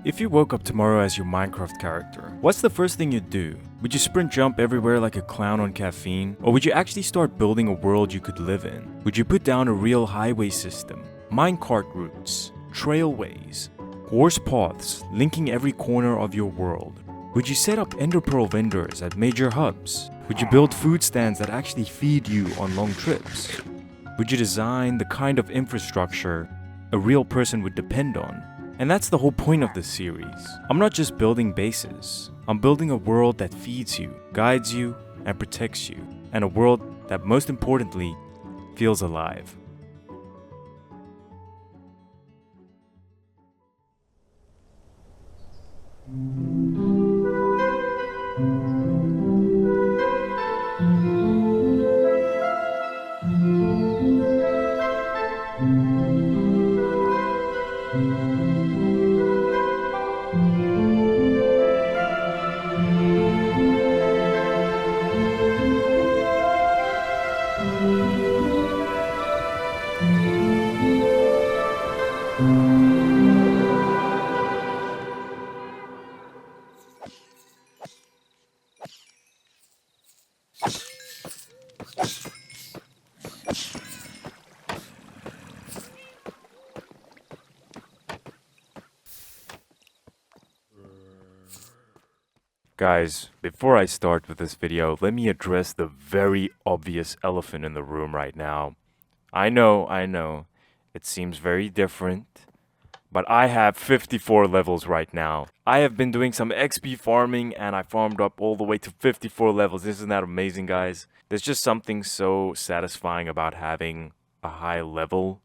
If you woke up tomorrow as your Minecraft character, what's the first thing you'd do? Would you sprint jump everywhere like a clown on caffeine? Or would you actually start building a world you could live in? Would you put down a real highway system, minecart routes, trailways, horse paths linking every corner of your world? Would you set up ender pearl vendors at major hubs? Would you build food stands that actually feed you on long trips? Would you design the kind of infrastructure a real person would depend on? And that's the whole point of this series. I'm not just building bases. I'm building a world that feeds you, guides you, and protects you. And a world that most importantly, feels alive. Guys, before I start with this video, let me address the very obvious elephant in the room right now. I know, it seems very different, but I have 54 levels right now. I have been doing some XP farming and I farmed up all the way to 54 levels. Isn't that amazing, guys? There's just something so satisfying about having a high level.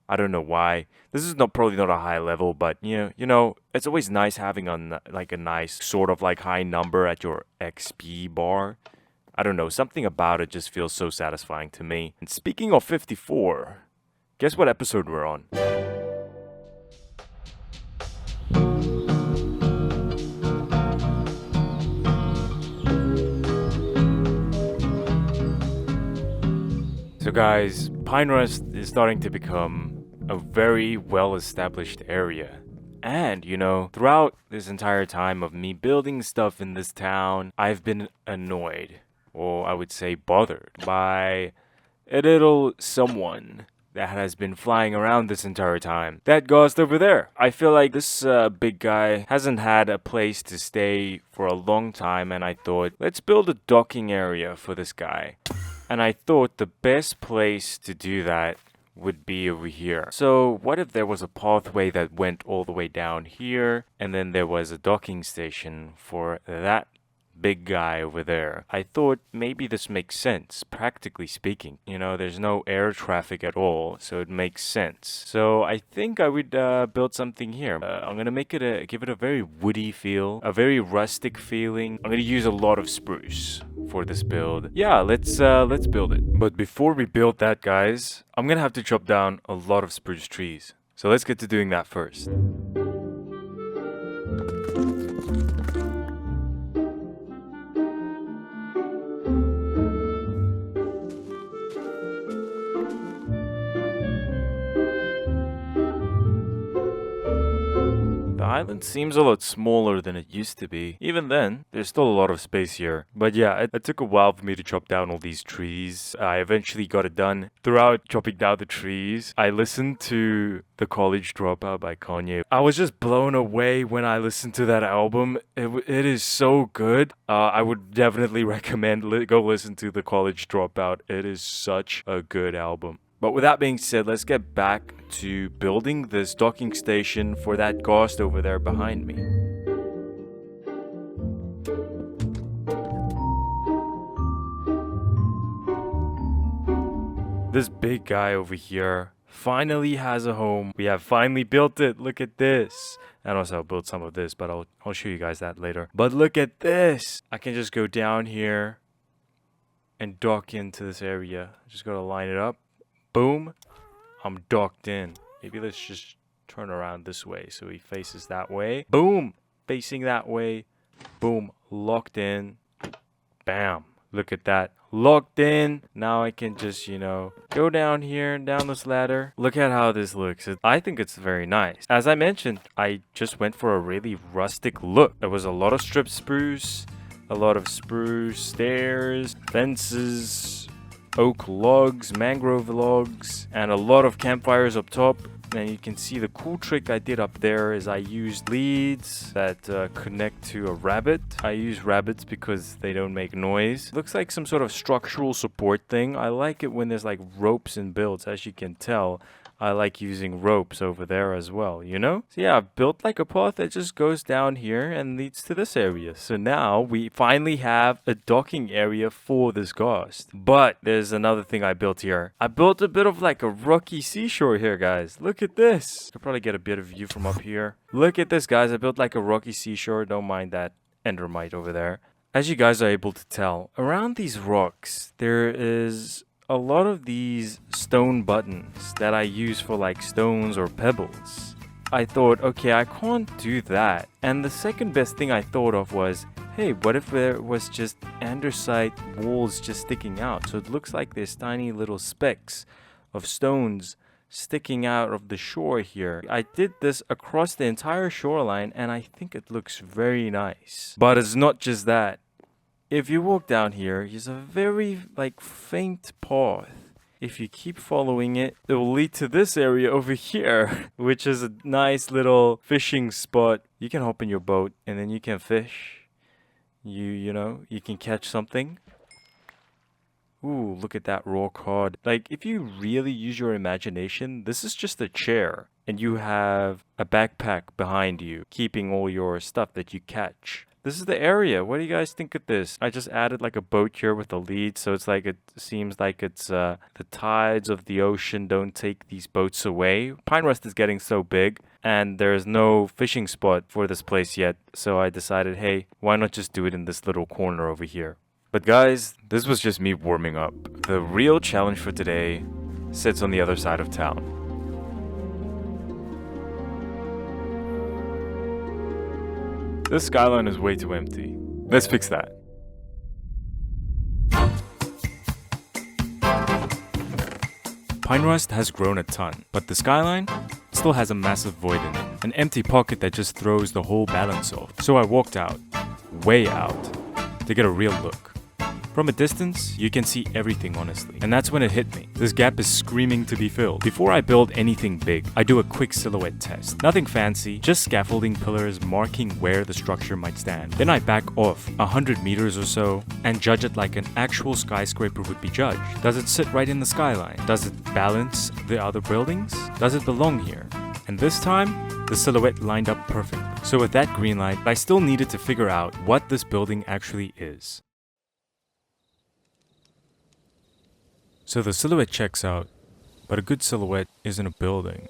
I don't know why. This is probably not a high level, but you know, it's always nice having a nice sort of like high number at your XP bar. I don't know, something about it just feels so satisfying to me. And speaking of 54, guess what episode we're on? So guys, Pinerust is starting to become a very well-established area. And, you know, throughout this entire time of me building stuff in this town, I've been annoyed, or I would say bothered, by a little someone that has been flying around this entire time. That Ghast over there. I feel like this big guy hasn't had a place to stay for a long time, and I thought, let's build a docking area for this guy. And I thought the best place to do that would be over here. So what if there was a pathway that went all the way down here, and then there was a docking station for that big guy over there? I thought maybe this makes sense, practically speaking. You know, there's no air traffic at all, so it makes sense. So I think I would build something here. I'm gonna give it a very woody feel, a very rustic feeling. I'm gonna use a lot of spruce for this build. Yeah, let's build it. But before we build that, guys, I'm gonna have to chop down a lot of spruce trees. So let's get to doing that first. The island seems a lot smaller than it used to be. Even then, there's still a lot of space here. But yeah, it took a while for me to chop down all these trees. I eventually got it done. Throughout chopping down the trees, I listened to The College Dropout by Kanye. I was just blown away when I listened to that album. It is so good. I would definitely recommend go listen to The College Dropout. It is such a good album. But with that being said, let's get back to building this docking station for that Ghast over there behind me. This big guy over here finally has a home. We have finally built it. Look at this. And also I'll build some of this, but I'll show you guys that later. But look at this. I can just go down here and dock into this area. Just gotta line it up. Boom, I'm docked in. Maybe let's just turn around this way so he faces that way. Boom, facing that way. Boom, locked in. Bam, Look at that. Locked in. Now I can just, go down here, down this ladder. Look at how this looks. I think it's very nice. As I mentioned, I just went for a really rustic look. There was a lot of strip spruce, a lot of spruce stairs, fences, oak logs, mangrove logs, and a lot of campfires up top. And you can see the cool trick I did up there is I used leads that connect to a rabbit. I use rabbits because they don't make noise. Looks like some sort of structural support thing. I like it when there's like ropes and builds. As you can tell, I like using ropes over there as well, So yeah, I've built like a path that just goes down here and leads to this area. So now we finally have a docking area for this ghast. But there's another thing I built here. I built a bit of like a rocky seashore here, guys. Look at this. Could probably get a bit of view from up here. Look at this, guys. I built like a rocky seashore. Don't mind that endermite over there. As you guys are able to tell, around these rocks, there is a lot of these stone buttons that I use for like stones or pebbles. I thought, okay, I can't do that. And the second best thing I thought of was, hey, what if there was just andesite walls just sticking out? So it looks like there's tiny little specks of stones sticking out of the shore here. I did this across the entire shoreline and I think it looks very nice. But it's not just that. If you walk down here, there's a very faint path. If you keep following it, it will lead to this area over here, which is a nice little fishing spot. You can hop in your boat and then you can fish. You can catch something. Ooh, look at that raw cod. If you really use your imagination, this is just a chair. And you have a backpack behind you, keeping all your stuff that you catch. This is the area. What do you guys think of this? I just added like a boat here with a lead, so it's like it seems like it's the tides of the ocean don't take these boats away. Pinerust is getting so big, and there's no fishing spot for this place yet, so I decided, hey, why not just do it in this little corner over here? But guys, this was just me warming up. The real challenge for today sits on the other side of town. This skyline is way too empty. Let's fix that. Pinerust has grown a ton, but the skyline still has a massive void in it. An empty pocket that just throws the whole balance off. So I walked out, way out, to get a real look. From a distance, you can see everything honestly. And that's when it hit me. This gap is screaming to be filled. Before I build anything big, I do a quick silhouette test. Nothing fancy, just scaffolding pillars marking where the structure might stand. Then I back off 100 meters or so and judge it like an actual skyscraper would be judged. Does it sit right in the skyline? Does it balance the other buildings? Does it belong here? And this time, the silhouette lined up perfect. So with that green light, I still needed to figure out what this building actually is. So the silhouette checks out, but a good silhouette isn't a building.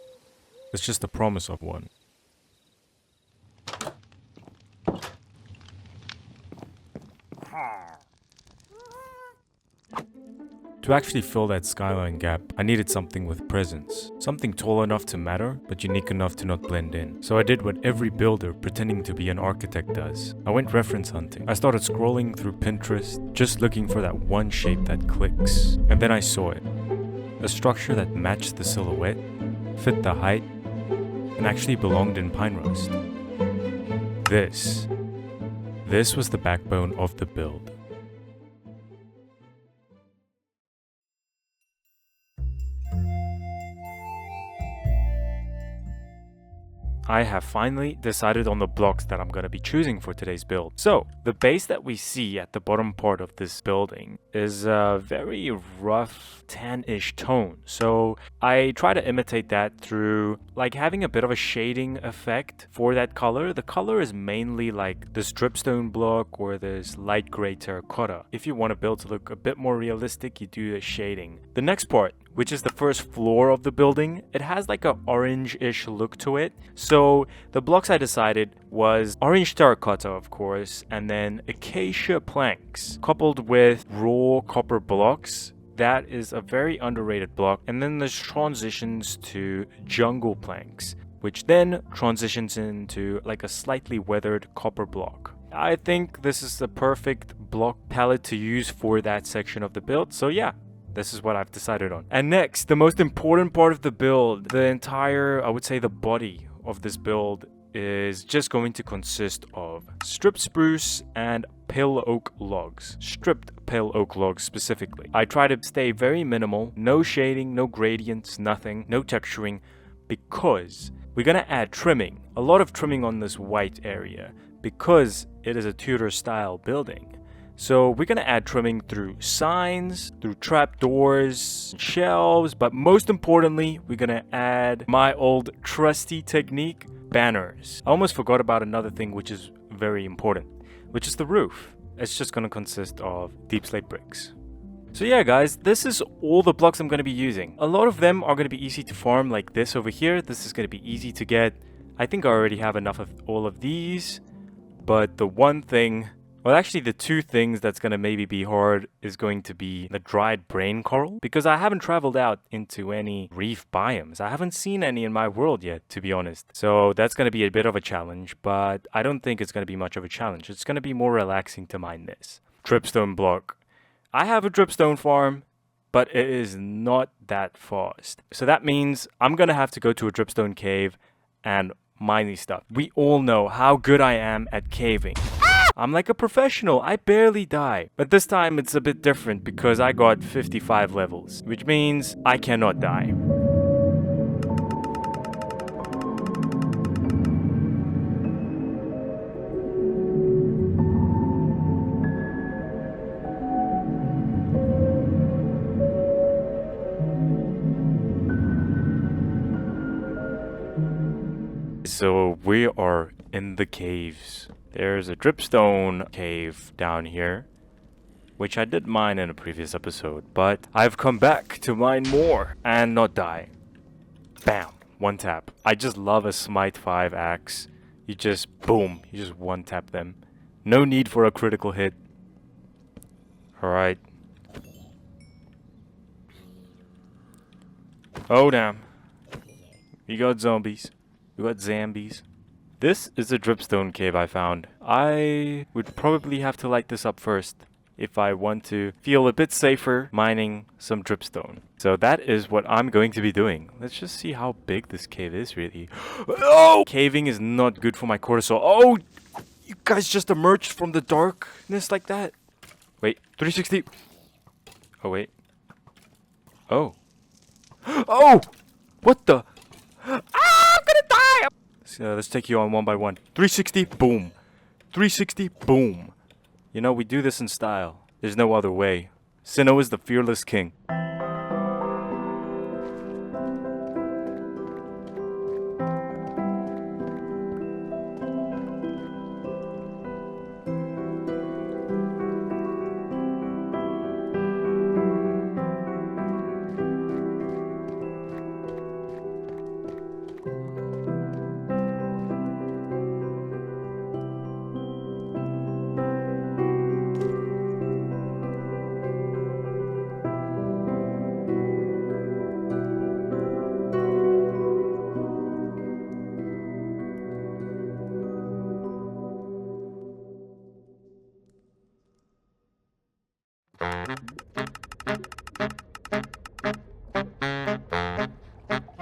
It's just the promise of one. To actually fill that skyline gap, I needed something with presence. Something tall enough to matter, but unique enough to not blend in. So I did what every builder pretending to be an architect does. I went reference hunting. I started scrolling through Pinterest, just looking for that one shape that clicks. And then I saw it. A structure that matched the silhouette, fit the height, and actually belonged in Pinerust. This was the backbone of the build. I have finally decided on the blocks that I'm going to be choosing for today's build. So, the base that we see at the bottom part of this building is a very rough tan-ish tone. So, I try to imitate that through having a bit of a shading effect for that color. The color is mainly like this dripstone block or this light gray terracotta. If you want to build to look a bit more realistic, you do the shading. The next part, which is the first floor of the building, it has like a orange-ish look to it. So the blocks I decided was orange terracotta, of course, and then acacia planks coupled with raw copper blocks. That is a very underrated block. And then there's transitions to jungle planks, which then transitions into like a slightly weathered copper block. I think this is the perfect block palette to use for that section of the build. So yeah, this is what I've decided on. And next, the most important part of the build, the entire, I would say the body of this build is just going to consist of stripped spruce and pale oak logs. Stripped pale oak logs specifically. I try to stay very minimal, no shading, no gradients, nothing, no texturing, because we're gonna add trimming. A lot of trimming on this white area because it is a Tudor style building. So we're gonna add trimming through signs, through trapdoors, shelves, but most importantly, we're gonna add my old trusty technique, banners. I almost forgot about another thing which is very important, which is the roof. It's just gonna consist of deep slate bricks. So yeah guys, this is all the blocks I'm gonna be using. A lot of them are gonna be easy to farm, like this over here. This is gonna be easy to get. I think I already have enough of all of these, but the one thing, well actually the two things that's gonna maybe be hard is going to be the dried brain coral, because I haven't traveled out into any reef biomes. I haven't seen any in my world yet, to be honest. So that's gonna be a bit of a challenge, but I don't think it's gonna be much of a challenge. It's gonna be more relaxing to mine this. Dripstone block. I have a dripstone farm, but it is not that fast. So that means I'm gonna have to go to a dripstone cave and mine these stuff. We all know how good I am at caving. I'm like a professional, I barely die. But this time it's a bit different because I got 55 levels, which means I cannot die. So we are in the caves. There's a dripstone cave down here, which I did mine in a previous episode, but I've come back to mine more and not die. Bam, one tap. I just love a Smite 5 axe. You just, boom, you just one tap them. No need for a critical hit. Alright. Oh damn. We got zombies. We got zombies. This is a dripstone cave I found. I would probably have to light this up first if I want to feel a bit safer mining some dripstone. So that is what I'm going to be doing. Let's just see how big this cave is really. Oh! Caving is not good for my cortisol. Oh! You guys just emerged from the darkness like that? Wait, 360. Oh, wait. Oh. Oh! What the? Ah! I'm gonna die! Let's take you on one by one. 360, boom. 360, boom. You know, we do this in style. There's no other way. Sinnoh is the fearless king.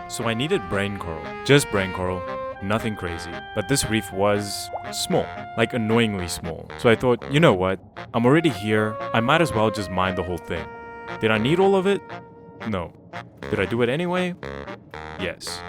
So I needed brain coral. Just brain coral. Nothing crazy. But this reef was small. Like annoyingly small. So I thought, you know what? I'm already here. I might as well just mine the whole thing. Did I need all of it? No. Did I do it anyway? Yes.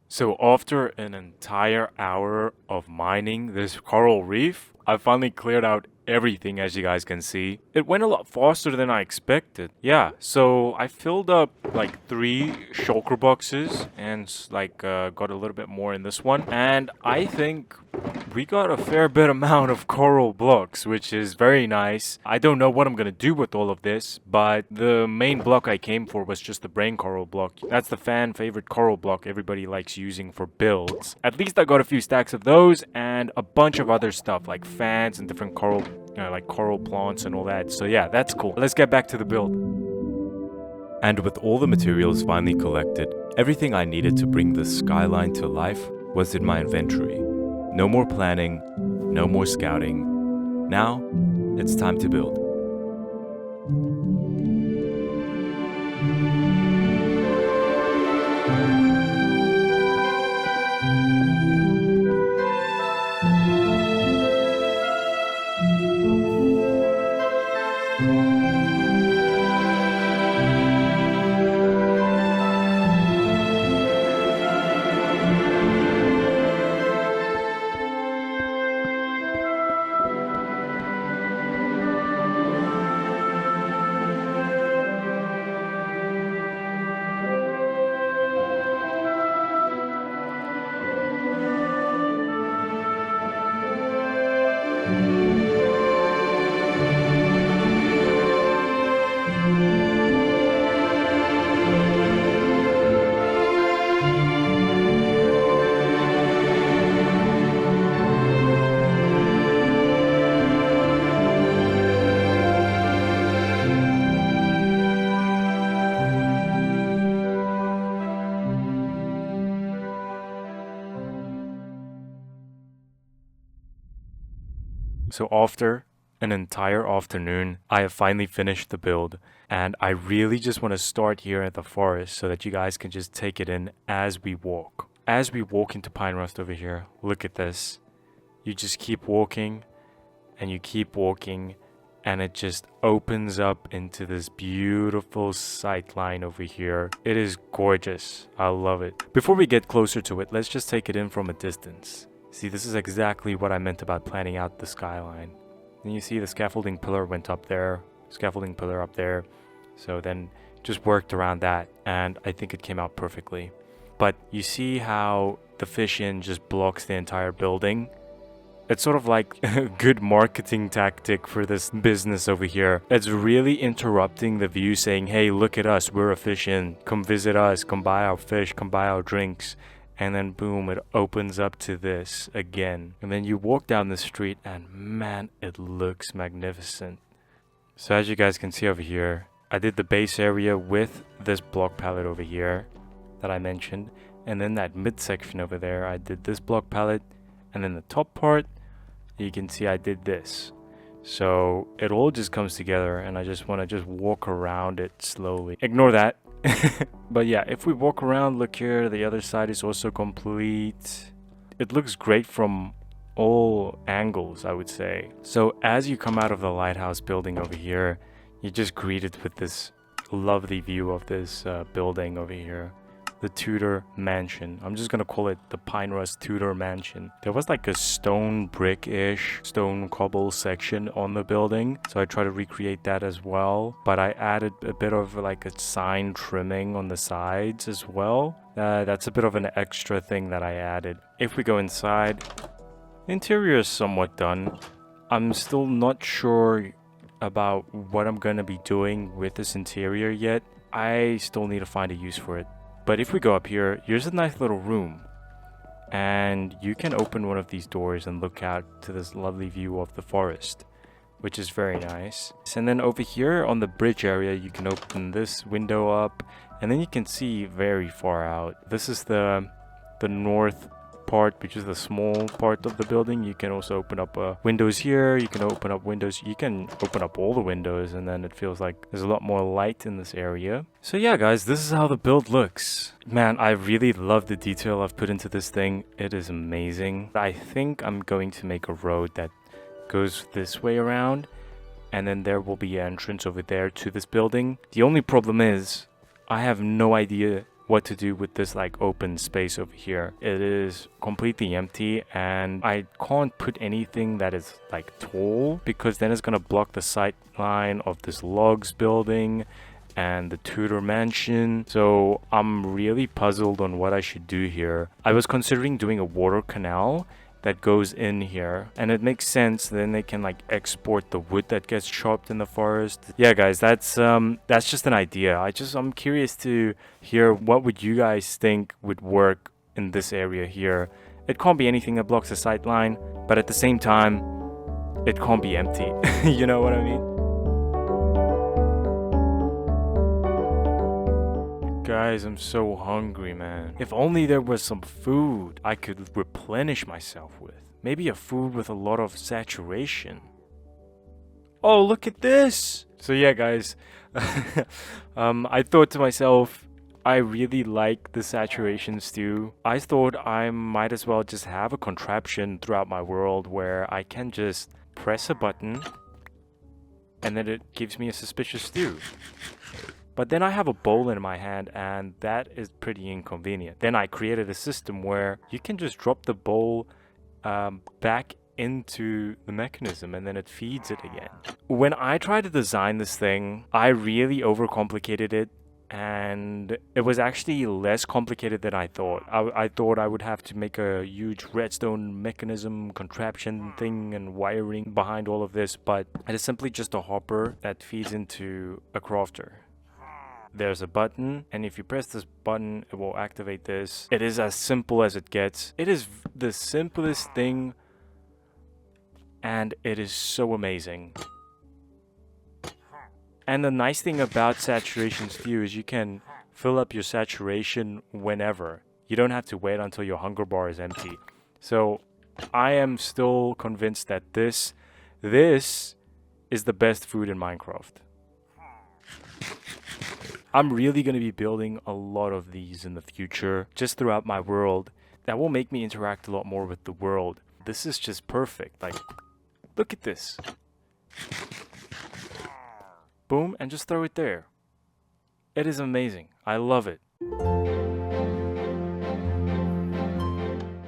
So after an entire hour of mining this coral reef, I finally cleared out everything, as you guys can see. It went a lot faster than I expected. Yeah, so I filled up like 3 shulker boxes and like got a little bit more in this one. And I think we got a fair bit amount of coral blocks, which is very nice. I don't know what I'm gonna do with all of this, but the main block I came for was just the brain coral block. That's the fan favorite coral block everybody likes using for builds. At least I got a few stacks of those and a bunch of other stuff like fans and different coral, like coral plants and all that. So yeah, that's cool. Let's get back to the build. And with all the materials finally collected, everything I needed to bring the skyline to life was in my inventory. No more planning, no more scouting. Now, it's time to build. So after an entire afternoon, I have finally finished the build, and I really just want to start here at the forest so that you guys can just take it in as we walk. As we walk into Pinerust over here, look at this. You just keep walking, and you keep walking, and it just opens up into this beautiful sight line over here. It is gorgeous. I love it. Before we get closer to it, let's just take it in from a distance. See, this is exactly what I meant about planning out the skyline. And you see the scaffolding pillar went up there, scaffolding pillar up there. So then just worked around that, and I think it came out perfectly. But you see how the fish inn just blocks the entire building? It's sort of like a good marketing tactic for this business over here. It's really interrupting the view, saying, hey, look at us, we're a fish inn. Come visit us, come buy our fish, come buy our drinks. And then boom, it opens up to this again. And then you walk down the street and man, it looks magnificent. So as you guys can see over here, I did the base area with this block palette over here that I mentioned. And then that midsection over there, I did this block palette. And then the top part, you can see I did this. So it all just comes together and I just want to just walk around it slowly. Ignore that. But yeah, if we walk around, look here, the other side is also complete. It looks great from all angles, I would say. So as you come out of the lighthouse building over here, you're just greeted with this lovely view of this building over here. The Tudor Mansion. I'm just gonna call it the Pinerust Tudor Mansion. There was like a stone brick-ish, stone cobble section on the building, so I try to recreate that as well. But I added a bit of like a sign trimming on the sides as well. That's a bit of an extra thing that I added. If we go inside, the interior is somewhat done. I'm still not sure about what I'm gonna be doing with this interior yet. I still need to find a use for it. But if we go up here, here's a nice little room. And you can open one of these doors and look out to this lovely view of the forest, which is very nice. And then over here on the bridge area, you can open this window up and then you can see very far out. This is the north part, which is the small part of the building. You can also open up windows here. You can open up windows. You can open up all the windows and then it feels like there's a lot more light in this area. So yeah, guys, this is how the build looks. Man, I really love the detail I've put into this thing. It is amazing. I think I'm going to make a road that goes this way around and then there will be an entrance over there to this building. The only problem is I have no idea what to do with this like open space over here. It is completely empty and I can't put anything that is like tall because then it's gonna block the sight line of this logs building and the Tudor Mansion. So I'm really puzzled on what I should do here. I was considering doing a water canal that goes in here, and it makes sense. Then they can like export the wood that gets chopped in the forest. Yeah guys, that's just an idea. I'm curious to hear what would you guys think would work in this area here. It can't be anything that blocks the sight line, but at the same time it can't be empty. You know what I mean? Guys, I'm so hungry, man. If only there was some food I could replenish myself with. Maybe a food with a lot of saturation. Oh, look at this! So yeah, guys. I thought to myself, I really like the saturation stew. I thought I might as well just have a contraption throughout my world where I can just press a button and then it gives me a suspicious stew. But then I have a bowl in my hand, and that is pretty inconvenient. Then I created a system where you can just drop the bowl back into the mechanism and then it feeds it again. When I tried to design this thing, I really overcomplicated it, and it was actually less complicated than I thought. I thought I would have to make a huge redstone mechanism contraption thing and wiring behind all of this, but it is simply just a hopper that feeds into a crafter. There's a button, and if you press this button, it will activate this. It is as simple as it gets. It is the simplest thing, and it is so amazing. And the nice thing about saturation stew is you can fill up your saturation whenever. You don't have to wait until your hunger bar is empty. So I am still convinced that this is the best food in Minecraft. I'm really going to be building a lot of these in the future, just throughout my world. That will make me interact a lot more with the world. This is just perfect. Like, look at this. Boom, and just throw it there. It is amazing. I love it.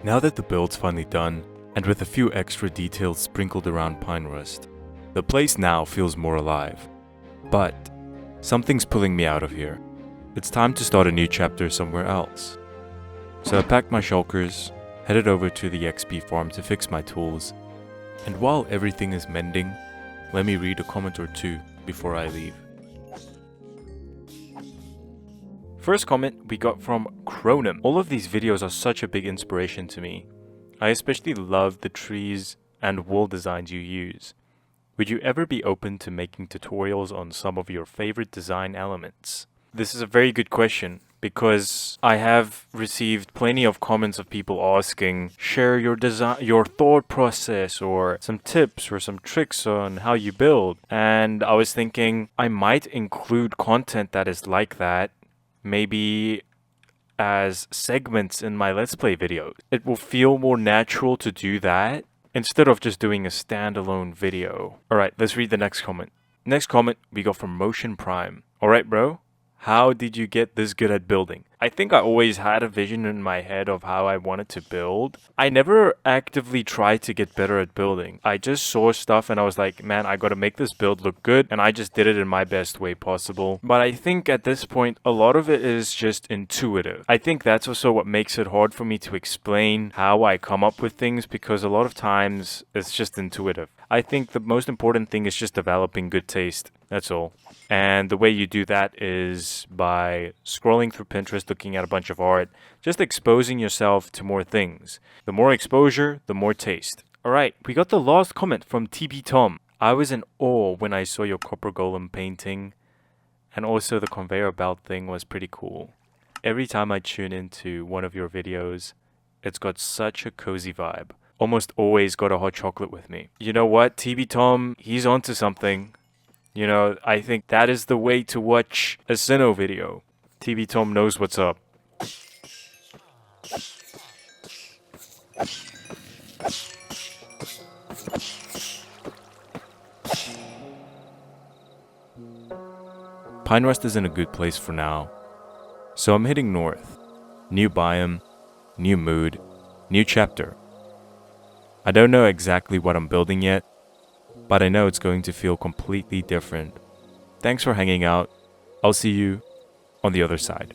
Now that the build's finally done, and with a few extra details sprinkled around Pinerust, the place now feels more alive. But something's pulling me out of here. It's time to start a new chapter somewhere else. So I packed my shulkers, headed over to the XP farm to fix my tools, and while everything is mending, let me read a comment or two before I leave. First comment we got from Cronum. All of these videos are such a big inspiration to me. I especially love the trees and wool designs you use. Would you ever be open to making tutorials on some of your favorite design elements? This is a very good question because I have received plenty of comments of people asking, share your design, your thought process, or some tips or some tricks on how you build. And I was thinking I might include content that is like that, maybe as segments in my Let's Play videos. It will feel more natural to do that instead of just doing a standalone video. Alright, let's read the next comment. Next comment we got from Motion Prime. Alright bro, how did you get this good at building? I think I always had a vision in my head of how I wanted to build. I never actively tried to get better at building. I just saw stuff and I was like, man, I gotta make this build look good, and I just did it in my best way possible. But I think at this point, a lot of it is just intuitive. I think that's also what makes it hard for me to explain how I come up with things, because a lot of times it's just intuitive. I think the most important thing is just developing good taste. That's all. And the way you do that is by scrolling through Pinterest, looking at a bunch of art, just exposing yourself to more things. The more exposure, the more taste. Alright, we got the last comment from TB Tom. I was in awe when I saw your copper golem painting, and also the conveyor belt thing was pretty cool. Every time I tune into one of your videos, it's got such a cozy vibe. Almost always got a hot chocolate with me. You know what, TB Tom, he's onto something. You know, I think that is the way to watch a Sinnoh video. TB Tom knows what's up. Pinerust is in a good place for now, so I'm heading north. New biome, new mood, new chapter. I don't know exactly what I'm building yet, but I know it's going to feel completely different. Thanks for hanging out. I'll see you on the other side.